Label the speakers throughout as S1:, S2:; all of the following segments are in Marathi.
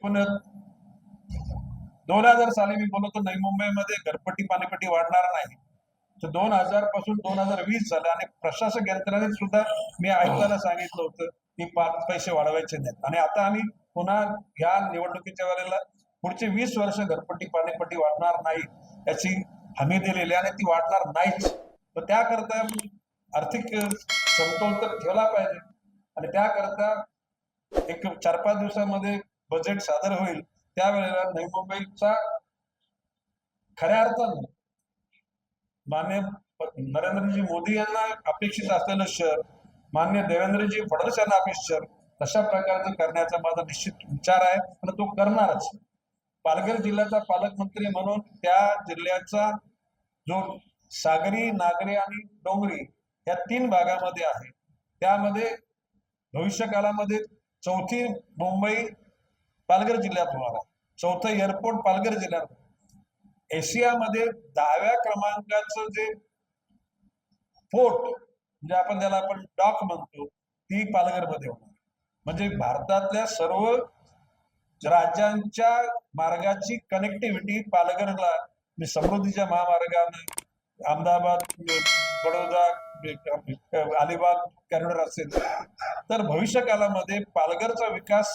S1: पण 2000 साली मी बोलतो नवी मुंबईमध्ये घरपट्टी पाणीपट्टी वाढणार नाही. तर 2000 पासून 2020 झालं आणि प्रशासक यंत्रणेत सुद्धा मी आयुक्ताला सांगितलं होतं की 5 पैसे वाढवायचे नाहीत. आणि आता आम्ही पुन्हा ह्या निवडणुकीच्या वेळेला पुढचे 20 वर्ष घरपट्टी पाणीपट्टी वाढणार नाही याची हमी दिलेली आणि ती वाढणार नाहीच. तर त्याकरता आर्थिक समतोल तर ठेवला पाहिजे आणि त्याकरता एक 4-5 दिवसामध्ये बजेट सादर होईल. त्यावेळेला नवी मुंबईचा खऱ्या अर्थानं मान्य नरेंद्रजी मोदी यांना अपेक्षित असलेलं शहर, मान्य देवेंद्रजी फडणवीस यांना अपेक्षित शहर, तशा प्रकारचं करण्याचा माझा निश्चित विचार आहे आणि तो करणारच. पालघर जिल्ह्याचा पालकमंत्री म्हणून त्या जिल्ह्याचा जो सागरी, नागरी आणि डोंगरी या 3 भागामध्ये आहे, त्यामध्ये भविष्य काळामध्ये चौथी मुंबई पालघर जिल्ह्यात होणार आहे. चौथं एअरपोर्ट पालघर जिल्ह्यात. एशियामध्ये 10व्या क्रमांकाचं जे पोर्ट म्हणजे आपण त्याला डॉक म्हणतो, ती पालघरमध्ये होणार. म्हणजे भारतातल्या सर्व राज्यांच्या मार्गाची कनेक्टिव्हिटी पालघरला समृद्धीच्या महामार्गाने अहमदाबाद, बडोदा, अलिबाग कॉरिडॉर असेल तर भविष्य काळामध्ये पालघरचा विकास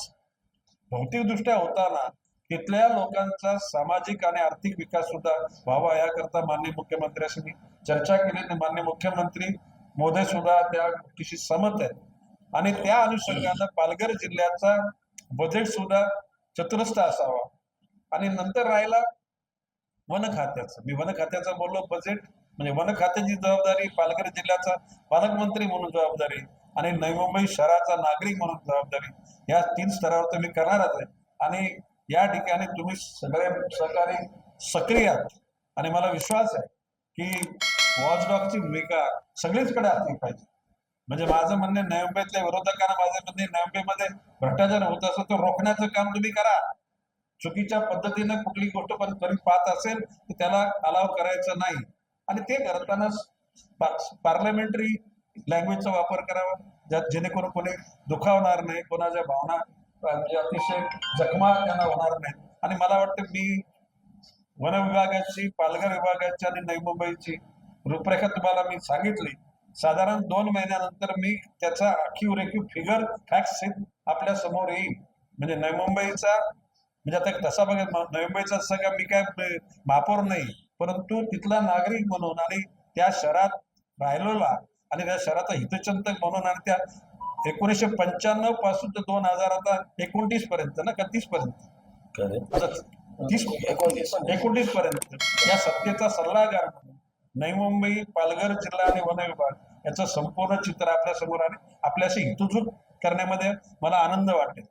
S1: भौतिकदृष्ट्या होताना तिथल्या लोकांचा सामाजिक आणि आर्थिक विकास सुद्धा व्हावा याकरता माननीय मुख्यमंत्र्यांशी मी चर्चा केली. माननीय मुख्यमंत्री मोदी सुद्धा त्या गोष्टीशी सहमत आहेत आणि त्या अनुषंगानं पालघर जिल्ह्याचा बजेट सुद्धा चतुरस्र असावा. आणि नंतर राहिला वन खात्याचं. मी वन खात्याचं बोललो. बजेट म्हणजे वन खात्याची जबाबदारी, पालघर जिल्ह्याचा पालकमंत्री म्हणून जबाबदारी आणि नवी मुंबई शहराचा नागरिक म्हणून जबाबदारी, या 3 स्तरावर तुम्ही करणारच आहे. आणि या ठिकाणी तुम्ही सगळे सहकारी सक्रिय आहात आणि मला विश्वास आहे की वॉचडॉगची भूमिका सगळीचकडे असली पाहिजे. म्हणजे माझं म्हणणे नवी मुंबईतल्या विरोधकांना माझं म्हणणे, नवी मुंबईमध्ये भ्रष्टाचार होत असेल तर रोखण्याचं काम तुम्ही करा. चुकीच्या पद्धतीने कुठली गोष्ट पण करीत पाहत असेल तर त्याला अलाव करायचं नाही. आणि ते करताना पार्लमेंटरी लँग्वेजचा वापर करावा जेणेकरून कोणी दुखावणार नाही, कोणाच्या भावना म्हणजे अतिशय जखमा त्यांना होणार नाही. आणि मला वाटतं मी वन विभागाची, पालघर विभागाची आणि नवी मुंबईची रूपरेखा तुम्हाला मी सांगितली. साधारण 2 महिन्यानंतर मी त्याचा आखीव रेखीव फिगर फॅक्ट आपल्या समोर येईल. म्हणजे नवी मुंबईचा म्हणजे आता तसा बघा, नवी मुंबईचा असं का मी काय महापौर नाही, परंतु तिथला नागरिक म्हणून आणि त्या शहरात राहिलेला आणि त्या शहराचा हितचिंतक म्हणून आणि त्या 1995 पासून तर 2029 पर्यंत ना, का 30 पर्यंत 29 पर्यंत या सत्तेचा सल्लागार म्हणून नवी मुंबई, पालघर जिल्हा आणि वन विभाग याचं संपूर्ण चित्र आपल्या समोर आणि आपल्याशी हितून करण्यामध्ये मला आनंद वाटेल.